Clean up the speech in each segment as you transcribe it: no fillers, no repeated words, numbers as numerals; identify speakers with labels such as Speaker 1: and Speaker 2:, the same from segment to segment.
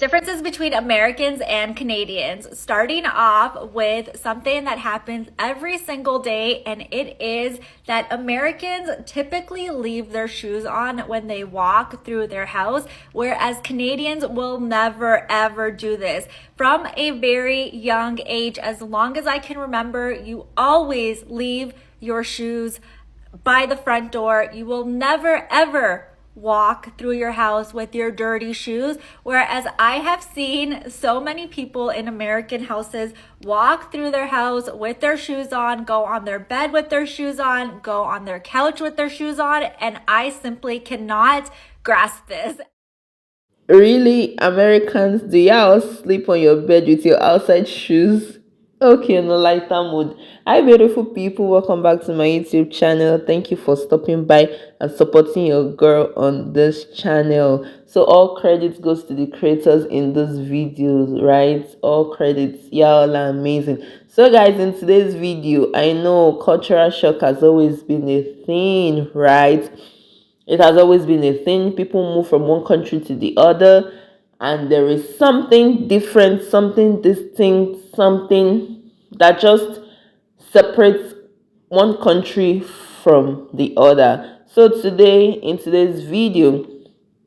Speaker 1: Differences between Americans and Canadians, starting off with something that happens every single day, and it is that Americans typically leave their shoes on when they walk through their house, whereas Canadians will never ever do this. From a very young age, as long as I can remember, you always leave your shoes by the front door. You will never ever walk through your house with your dirty shoes, whereas I have seen so many people in American houses walk through their house with their shoes on, go on their bed with their shoes on, go on their couch with their shoes on, and I simply cannot grasp this.
Speaker 2: Really, Americans, do y'all sleep on your bed with your outside shoes? Okay, on a lighter mood. Hi, beautiful people. Welcome back to my YouTube channel. Thank you for stopping by and supporting your girl on this channel. So, all credits goes to the creators in those videos, right? All credits. Y'all are amazing. So, guys, in today's video, I know cultural shock has always been a thing, right? It has always been a thing. People move from one country to the other, and there is something different, something distinct, something that just separates one country from the other. So today, in today's video,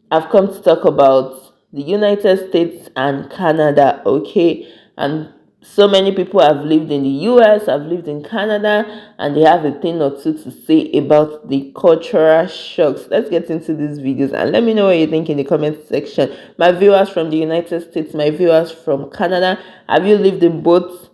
Speaker 2: I've come to talk about the United States and Canada, okay? And so many people have lived in the US, have lived in Canada, and they have a thing or two to say about the cultural shocks. Let's get into these videos and let me know what you think in the comment section. My viewers from the United States, my viewers from Canada, have you lived in both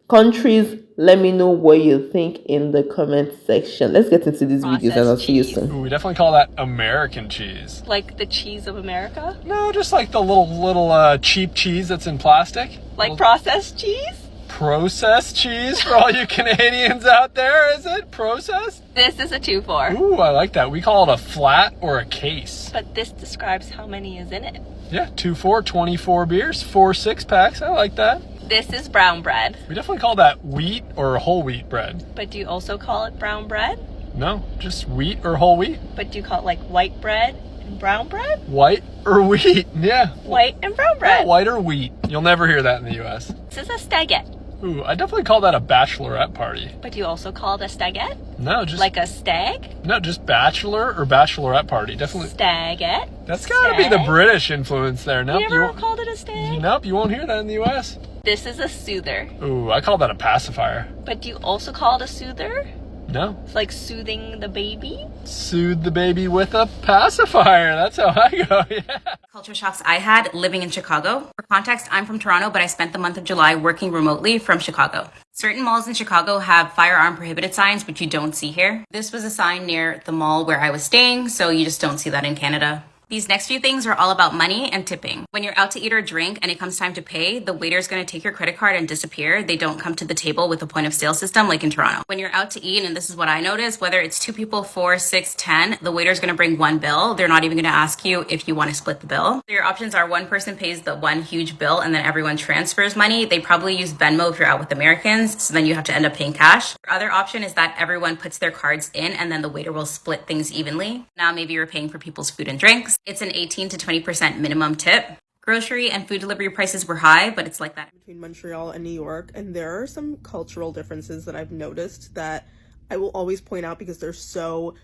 Speaker 2: countries? Let me know what you think in the comment section. Let's get into these videos and I'll see you soon.
Speaker 3: Ooh, we definitely call that American cheese.
Speaker 4: Like the cheese of America?
Speaker 3: No, just like the little cheap cheese that's in plastic.
Speaker 4: Like processed cheese?
Speaker 3: Processed cheese for all you Canadians out there, is it? Processed?
Speaker 4: This is a 2-4.
Speaker 3: Ooh, I like that. We call it a flat or a case.
Speaker 4: But this describes how many is in it.
Speaker 3: Yeah, 2-4, 24 beers, 4 6-packs. I like that.
Speaker 4: This is brown bread.
Speaker 3: We definitely call that wheat or whole wheat bread.
Speaker 4: But do you also call it brown bread?
Speaker 3: No, just wheat or whole wheat.
Speaker 4: But do you call it like white bread and brown bread?
Speaker 3: White or wheat, yeah.
Speaker 4: White and brown bread.
Speaker 3: Yeah, white or wheat. You'll never hear that in the US.
Speaker 4: This is a stagette.
Speaker 3: Ooh, I definitely call that a bachelorette party.
Speaker 4: But do you also call it a stagette?
Speaker 3: No, just
Speaker 4: Like a stag?
Speaker 3: no, just bachelor or bachelorette party. Definitely.
Speaker 4: Stagette.
Speaker 3: That's gotta be the British influence there. Nope,
Speaker 4: You never
Speaker 3: won't-
Speaker 4: called it a stag?
Speaker 3: Nope, you won't hear that in the US.
Speaker 4: This is a soother.
Speaker 3: Ooh, I call that a pacifier.
Speaker 4: But do you also call it a soother?
Speaker 3: No,
Speaker 4: It's like soothing the baby?
Speaker 3: soothe the baby with a pacifier. That's how I go. Yeah.
Speaker 5: Culture shocks I had living in Chicago. For context, I'm from Toronto, but I spent the month of July working remotely from Chicago. Certain malls in Chicago have firearm prohibited signs, which you don't see here. This was a sign near the mall where I was staying, so you just don't see that in Canada. These next few things are all about money and tipping. When you're out to eat or drink and it comes time to pay, the waiter's gonna take your credit card and disappear. They don't come to the table with a point of sale system like in Toronto. When you're out to eat, and this is what I noticed, whether it's 2 people, 4, 6, 10, the waiter's gonna bring one bill. They're not even gonna ask you if you wanna split the bill. So your options are one person pays the one huge bill and then everyone transfers money. They probably use Venmo if you're out with Americans, so then you have to end up paying cash. Your other option is that everyone puts their cards in and then the waiter will split things evenly. Now maybe you're paying for people's food and drinks. It's an 18 to 20% minimum tip. Grocery and food delivery prices were high, but it's like that
Speaker 6: between Montreal and New York, and there are some cultural differences that I've noticed that I will always point out because they're so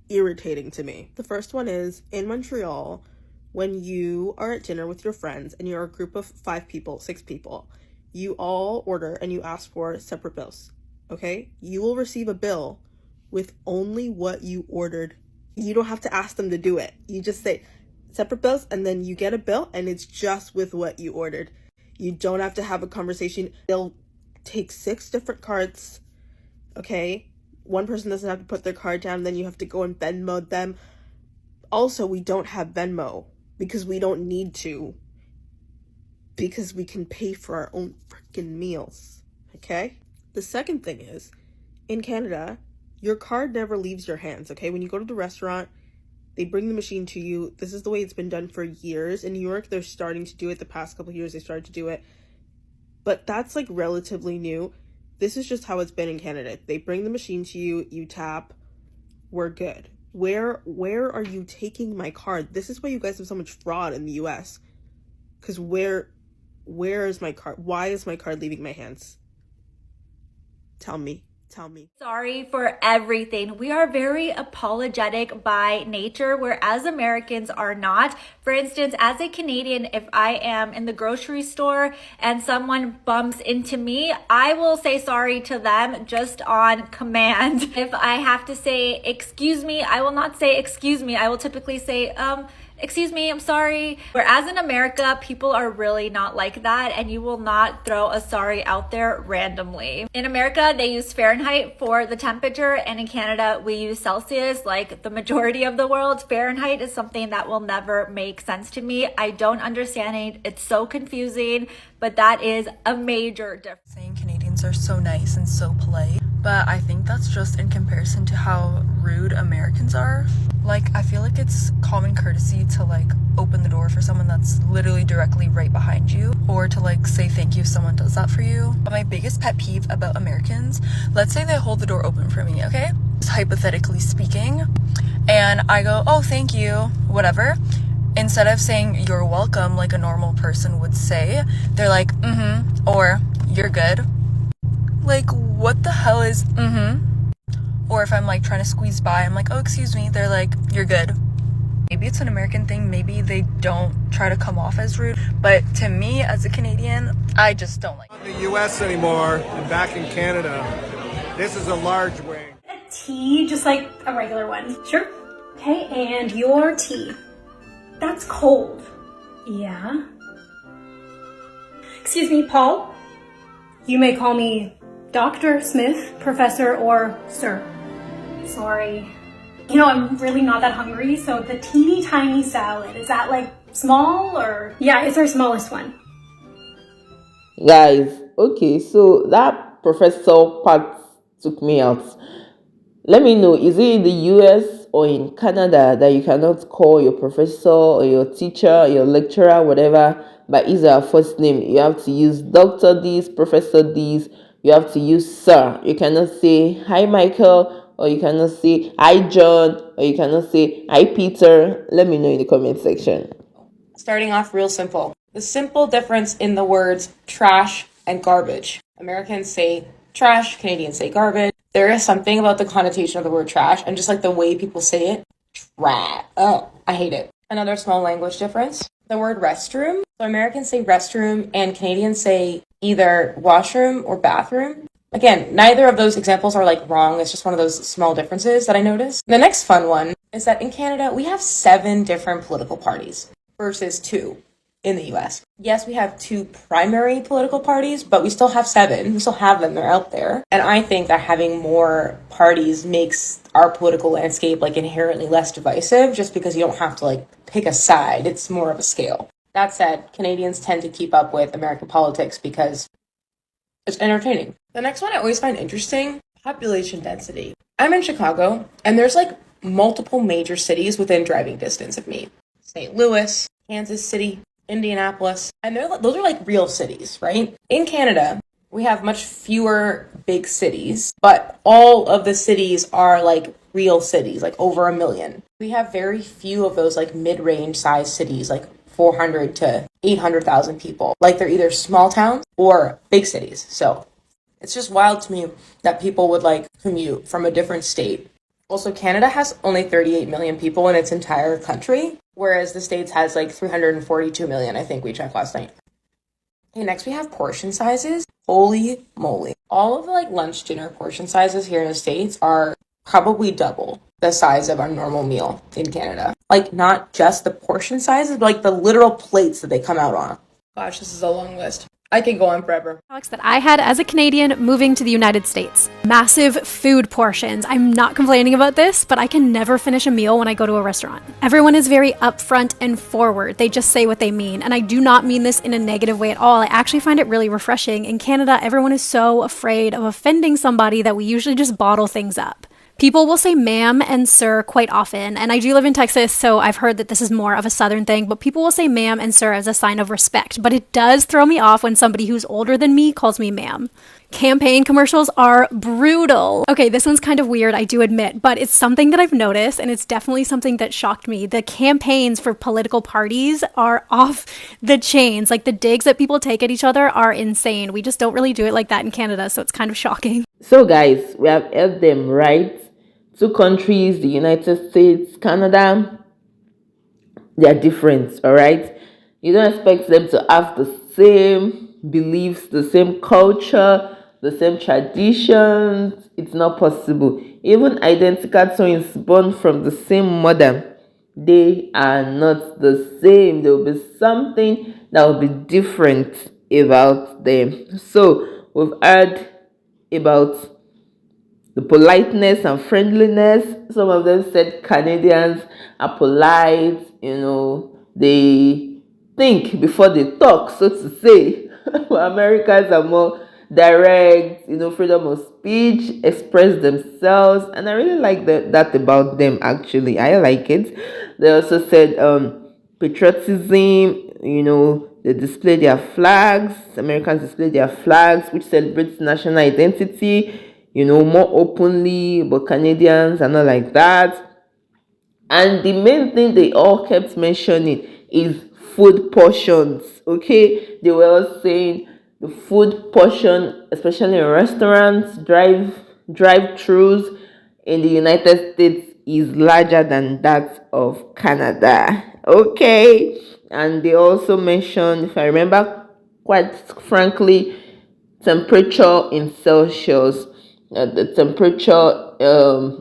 Speaker 6: irritating to me. The first one is, in Montreal, when you are at dinner with your friends and you're a group of 5 people, 6 people, you all order and you ask for separate bills, okay? You will receive a bill with only what you ordered. You don't have to ask them to do it. You just say separate bills and then you get a bill and it's just with what you ordered. You don't have to have a conversation. They'll take 6 different cards, okay? One person doesn't have to put their card down, then you have to go and Venmo them. Also, we don't have Venmo because we don't need to, because we can pay for our own freaking meals, okay? The second thing is, in Canada, your card never leaves your hands, okay? When you go to the restaurant, they bring the machine to you. This is the way it's been done for years. In New York, they're starting to do it. The past couple of years, they started to do it. But that's like relatively new. This is just how it's been in Canada. They bring the machine to you, you tap, we're good. Where are you taking my card? This is why you guys have so much fraud in the US. Because where is my card? Why is my card leaving my hands? Tell me.
Speaker 1: Sorry for everything. We are very apologetic by nature, whereas Americans are not. For instance, as a Canadian, if I am in the grocery store and someone bumps into me, I will say sorry to them just on command. If I have to say excuse me, I will not say excuse me. I will typically say, excuse me, I'm sorry. Whereas in America, people are really not like that, and you will not throw a sorry out there randomly. In America, they use Fahrenheit for the temperature, and in Canada, we use Celsius like the majority of the world. Fahrenheit is something that will never make sense to me. I don't understand it. It's so confusing, but that is a major difference.
Speaker 7: Saying Canadians are so nice and so polite, but I think that's just in comparison to how rude Americans are. Like, I feel like it's common courtesy to like open the door for someone that's literally directly right behind you, or to like say thank you if someone does that for you. But my biggest pet peeve about Americans, let's say they hold the door open for me, okay? Just hypothetically speaking, and I go, oh, thank you, whatever. Instead of saying you're welcome like a normal person would say, they're like, or you're good. Like, what the hell is Or if I'm like trying to squeeze by, I'm like, oh, excuse me. They're like, you're good. Maybe it's an American thing. Maybe they don't try to come off as rude. But to me, as a Canadian, I just don't like it.
Speaker 3: Not in the U.S. anymore, and back in Canada. This is a large wing.
Speaker 8: A tea, just like a regular one. Sure. Okay, and your tea. That's cold. Yeah. Excuse me, Paul. You may call me Dr. Smith, Professor, or Sir. Sorry. You know, I'm really not that hungry, so the teeny tiny salad, is that like small or? Yeah, it's our smallest one.
Speaker 2: Guys, okay, so that professor part took me out. Let me know, is it in the US or in Canada that you cannot call your professor or your teacher, your lecturer, whatever, by his or her first name? You have to use Dr. this, Professor this, you have to use Sir. You cannot say, hi Michael, or you cannot say, hi John, or you cannot say, hi Peter. Let me know in the comment section.
Speaker 5: Starting off real simple. The simple difference in the words trash and garbage. Americans say trash, Canadians say garbage. There is something about the connotation of the word trash and just like the way people say it. Trash. Oh, I hate it. Another small language difference. The word restroom. So Americans say restroom and Canadians say either washroom or bathroom. Again, neither of those examples are like wrong. It's just one of those small differences that I noticed. The next fun one is that in Canada, we have 7 different political parties versus 2 in the US. Yes, we have 2 primary political parties, but we still have 7. We still have them. They're out there. And I think that having more parties makes our political landscape like inherently less divisive just because you don't have to like pick a side. It's more of a scale. That said, Canadians tend to keep up with American politics because it's entertaining. The next one I always find interesting, population density. I'm in Chicago, and there's like multiple major cities within driving distance of me. St. Louis, Kansas City, Indianapolis, and those are like real cities, right? In Canada, we have much fewer big cities, but all of the cities are like real cities, like over 1 million. We have very few of those like mid-range size cities, like 400 to 800,000 people. Like they're either small towns or big cities. So it's just wild to me that people would like commute from a different state. Also, Canada has only 38 million people in its entire country, whereas the States has like 342 million, I think we checked last night. Okay, next we have portion sizes. Holy moly. All of the like lunch dinner portion sizes here in the States are probably double the size of our normal meal in Canada. Like not just the portion sizes, but like the literal plates that they come out on. Gosh, this is a long list. I can go on forever.
Speaker 9: That I had as a Canadian moving to the United States. Massive food portions. I'm not complaining about this, but I can never finish a meal when I go to a restaurant. Everyone is very upfront and forward. They just say what they mean. And I do not mean this in a negative way at all. I actually find it really refreshing. In Canada, everyone is so afraid of offending somebody that we usually just bottle things up. People will say ma'am and sir quite often, and I do live in Texas, so I've heard that this is more of a southern thing, but people will say ma'am and sir as a sign of respect, but it does throw me off when somebody who's older than me calls me ma'am. Campaign commercials are brutal. Okay, this one's kind of weird, I do admit, but it's something that I've noticed, and it's definitely something that shocked me. The campaigns for political parties are off the chains. Like, the digs that people take at each other are insane. We just don't really do it like that in Canada, so it's kind of shocking.
Speaker 2: So guys, we have heard them, right? Two countries, the United States, Canada, they are different, all right? You don't expect them to have the same beliefs, the same culture, the same traditions. It's not possible. Even identical twins born from the same mother, they are not the same. There will be something that will be different about them. So we've heard about the politeness and friendliness. Some of them said Canadians are polite, they think before they talk, so to say. Americans are more direct, freedom of speech, express themselves, and I really like that about them. Actually, I like it. They also said patriotism, they display their flags. Americans display their flags, which celebrates national identity, more openly, but Canadians are not like that. And the main thing they all kept mentioning is food portions. Okay, they were all saying the food portion, especially in restaurants, drive-throughs in the United States, is larger than that of Canada. Okay, and they also mentioned, if I remember quite frankly, temperature in Celsius. The temperature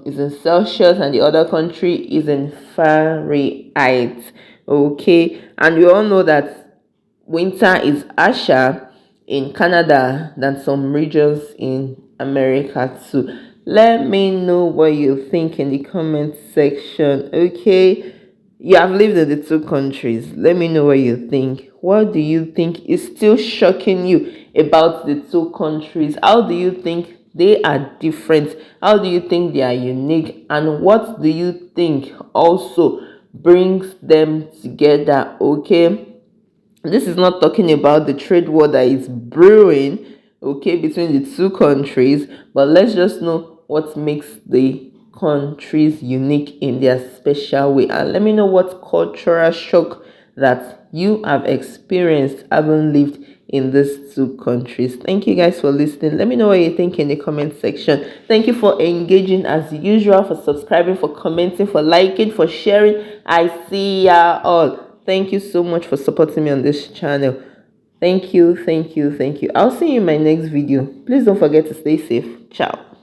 Speaker 2: is in Celsius, and the other country is in Fahrenheit. Okay, and we all know that winter is harsher in Canada than some regions in America too. Let me know what you think in the comment section. Okay, you have lived in the two countries. Let me know what you think. What do you think is still shocking you about the two countries? How do you think they are different? How do you think they are unique? And what do you think also brings them together? Okay, this is not talking about the trade war that is brewing, okay, between the two countries, but let's just know what makes the countries unique in their special way. And let me know what cultural shock that you have experienced having lived in these two countries. Thank you guys for listening. Let me know what you think in the comment section. Thank you for engaging as usual, for subscribing, for commenting, for liking, for sharing. I see ya all. Thank you so much for supporting me on this channel. Thank you. I'll see you in my next video. Please don't forget to stay safe. Ciao.